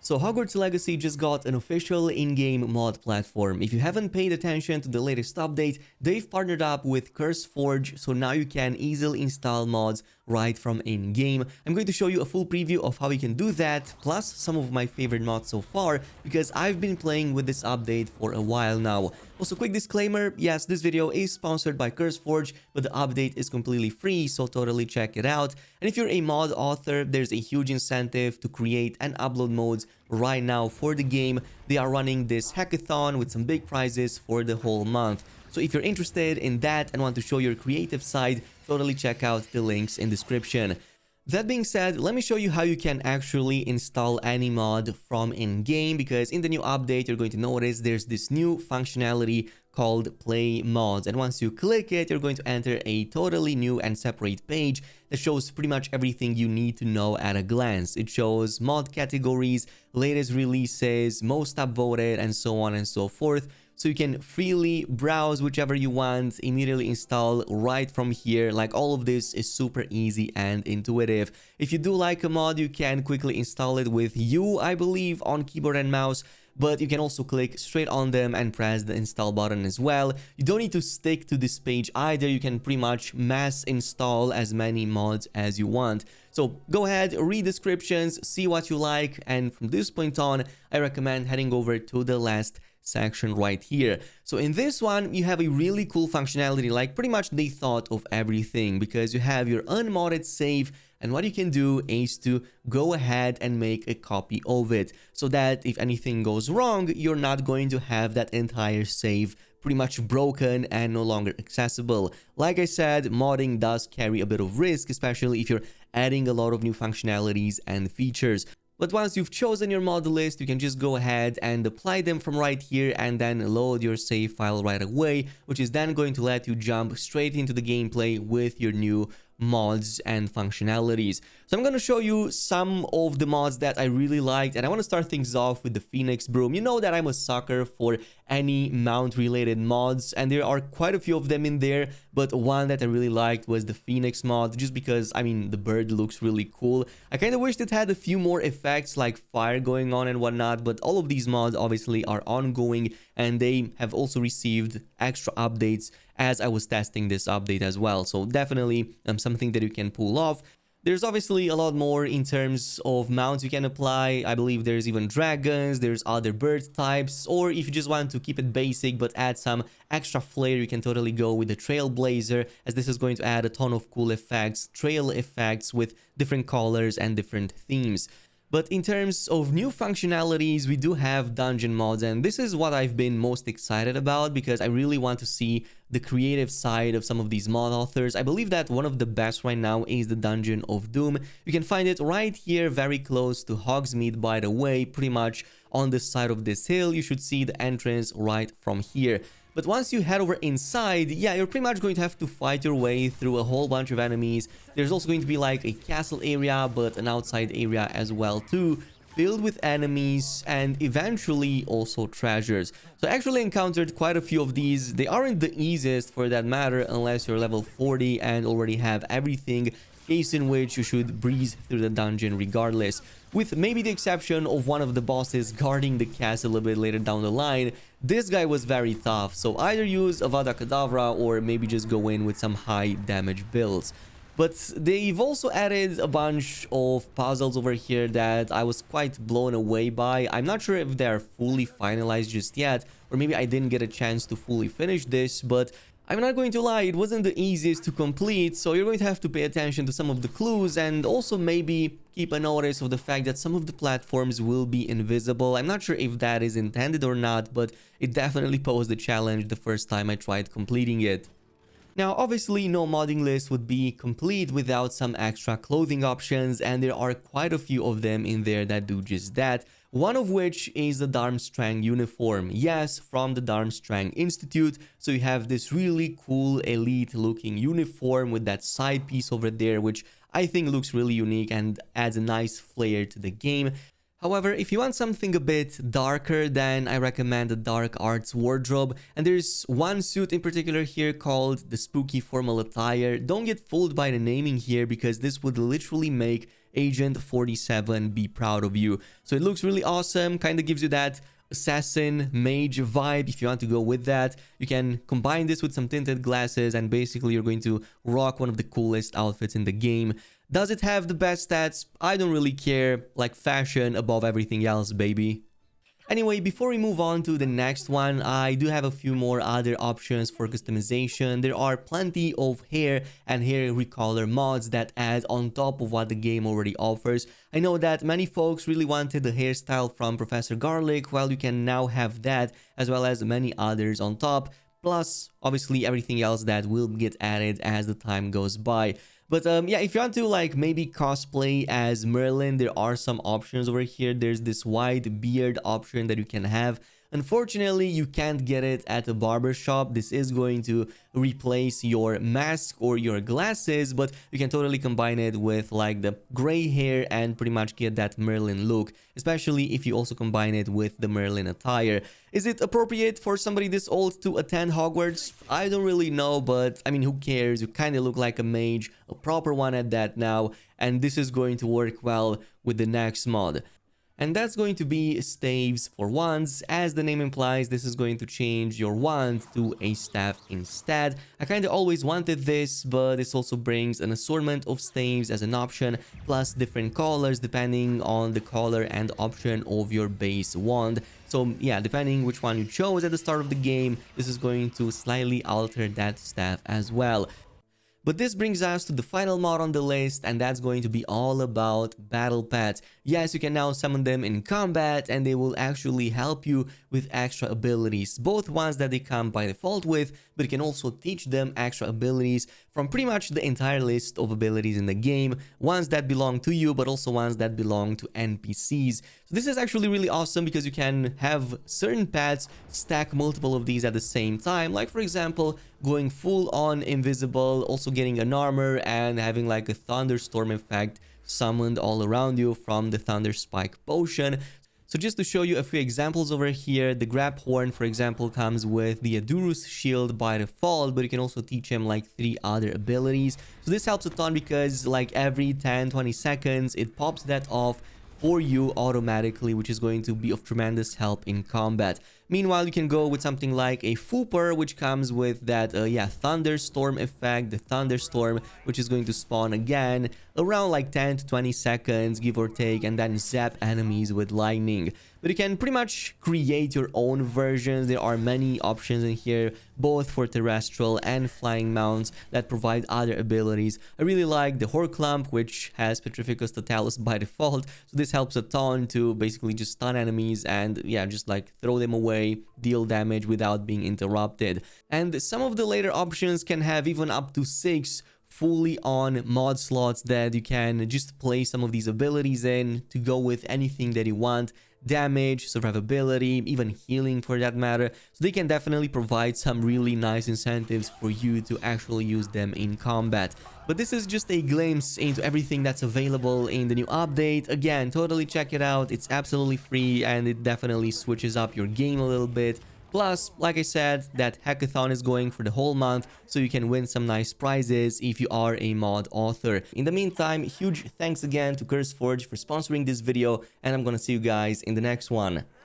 So Hogwarts Legacy just got an official in-game mod platform. If you haven't paid attention to the latest update, they've partnered up with CurseForge, so now you can easily install mods right from in-game. I'm going to show you a full preview of how you can do that, plus some of my favorite mods so far, because I've been playing with this update for a while now. Also, quick disclaimer, yes, this video is sponsored by CurseForge, but the update is completely free, so totally check it out. And if you're a mod author, there's a huge incentive to create and upload mods right now for the game. They are running this hackathon with some big prizes for the whole month. So if you're interested in that and want to show your creative side, totally check out the links in description. That being said, let me show you how you can actually install any mod from in-game, because in the new update, you're going to notice there's this new functionality called Play Mods. And once you click it, you're going to enter a totally new and separate page that shows pretty much everything you need to know at a glance. It shows mod categories, latest releases, most upvoted, and so on and so forth. So you can freely browse whichever you want, immediately install right from here. Like, all of this is super easy and intuitive. If you do like a mod, you can quickly install it with U, I believe, on keyboard and mouse. But you can also click straight on them and press the install button as well. You don't need to stick to this page either. You can pretty much mass install as many mods as you want. So go ahead, read descriptions, see what you like, and from this point on, I recommend heading over to the last section right here. So in this one, you have a really cool functionality. Like, pretty much they thought of everything, because you have your unmodded save, and what you can do is to go ahead and make a copy of it, so that if anything goes wrong, you're not going to have that entire save pretty much broken and no longer accessible. Like I said, modding does carry a bit of risk, especially if you're adding a lot of new functionalities and features. But once you've chosen your mod list, you can just go ahead and apply them from right here and then load your save file right away, which is then going to let you jump straight into the gameplay with your new mods and functionalities. So I'm going to show you some of the mods that I really liked, and I want to start things off with the Phoenix Broom. You know that I'm a sucker for any mount related mods, and there are quite a few of them in there, but one that I really liked was the Phoenix mod, just because, I mean, the bird looks really cool. I kind of wished it had a few more effects like fire going on and whatnot, but all of these mods obviously are ongoing, and they have also received extra updates as I was testing this update as well. So definitely something that you can pull off. There's obviously a lot more in terms of mounts you can apply. I believe there's even dragons, there's other bird types, or if you just want to keep it basic but add some extra flair, you can totally go with the Trailblazer, as this is going to add a ton of cool effects, trail effects with different colors and different themes. But in terms of new functionalities, we do have dungeon mods, and this is what I've been most excited about, because I really want to see the creative side of some of these mod authors. I believe that one of the best right now is the Dungeon of Doom. You can find it right here, very close to Hogsmeade, by the way, pretty much on the side of this hill. You should see the entrance right from here. But once you head over inside, yeah, you're pretty much going to have to fight your way through a whole bunch of enemies. There's also going to be like a castle area, but an outside area as well too, filled with enemies and eventually also treasures. So I actually encountered quite a few of these. They aren't the easiest for that matter, unless you're level 40 and already have everything, case in which you should breeze through the dungeon regardless, with maybe the exception of one of the bosses guarding the castle a bit later down the line. This guy was very tough, so either use Avada Kedavra or maybe just go in with some high damage builds. But they've also added a bunch of puzzles over here that I was quite blown away by. I'm not sure if they're fully finalized just yet, or maybe I didn't get a chance to fully finish this, but I'm not going to lie, it wasn't the easiest to complete, so you're going to have to pay attention to some of the clues, and also maybe keep a notice of the fact that some of the platforms will be invisible. I'm not sure if that is intended or not, but it definitely posed a challenge the first time I tried completing it. Now, obviously, no modding list would be complete without some extra clothing options, and there are quite a few of them in there that do just that. One of which is the Darmstrang uniform. Yes, from the Darmstrang Institute. So you have this really cool elite looking uniform with that side piece over there, which I think looks really unique and adds a nice flair to the game. However, if you want something a bit darker, then I recommend the Dark Arts wardrobe. And there's one suit in particular here called the Spooky Formal Attire. Don't get fooled by the naming here, because this would literally make Agent 47, be proud of you. So it looks really awesome, kind of gives you that assassin mage vibe. If you want to go with that, you can combine this with some tinted glasses and basically you're going to rock one of the coolest outfits in the game. Does it have the best stats? I don't really care, like fashion above everything else, baby. Anyway, before we move on to the next one, I do have a few more other options for customization. There are plenty of hair and hair recolor mods that add on top of what the game already offers. I know that many folks really wanted the hairstyle from Professor Garlic, well, you can now have that as well as many others on top, plus obviously everything else that will get added as the time goes by. But yeah, if you want to like maybe cosplay as Merlin, there are some options over here. There's this wide beard option that you can have. Unfortunately, you can't get it at a barber shop. This is going to replace your mask or your glasses, but you can totally combine it with like the gray hair and pretty much get that Merlin look, especially if you also combine it with the Merlin attire. Is it appropriate for somebody this old to attend Hogwarts? I don't really know, but I mean, who cares? You kind of look like a mage, a proper one at that now, and this is going to work well with the next mod. And that's going to be Staves for wands. As the name implies, this is going to change your wand to a staff instead. I kind of always wanted this, but this also brings an assortment of staves as an option, plus different colors depending on the color and option of your base wand. So yeah, depending which one you chose at the start of the game, this is going to slightly alter that staff as well. But this brings us to the final mod on the list, and that's going to be all about battle pets. Yes, you can now summon them in combat and they will actually help you with extra abilities, both ones that they come by default with, but you can also teach them extra abilities from pretty much the entire list of abilities in the game, ones that belong to you but also ones that belong to NPCs. So this is actually really awesome because you can have certain pets stack multiple of these at the same time, like for example going full on invisible, also getting an armor and having like a thunderstorm effect summoned all around you from the Thunder Spike potion. So just to show you a few examples over here, the Grab Horn, for example, comes with the Adurus Shield by default, but you can also teach him like 3 other abilities. So this helps a ton because like every 10-20 seconds, it pops that off for you automatically, which is going to be of tremendous help in combat. Meanwhile, you can go with something like a Fooper, which comes with that thunderstorm effect, the thunderstorm, which is going to spawn again around like 10-20 seconds, give or take, and then zap enemies with lightning. But you can pretty much create your own versions. There are many options in here, both for terrestrial and flying mounts that provide other abilities. I really like the Horclump, which has Petrificus Totalis by default, so this helps a ton to basically just stun enemies and yeah, just like throw them away, deal damage without being interrupted. And some of the later options can have even up to 6 fully on mod slots that you can just play some of these abilities in to go with anything that you want. Damage, survivability, even healing for that matter. So they can definitely provide some really nice incentives for you to actually use them in combat. But this is just a glimpse into everything that's available in the new update. Again, totally check it out. It's absolutely free and it definitely switches up your game a little bit. Plus, like I said, that hackathon is going for the whole month, so you can win some nice prizes if you are a mod author. In the meantime, huge thanks again to CurseForge for sponsoring this video, and I'm gonna see you guys in the next one.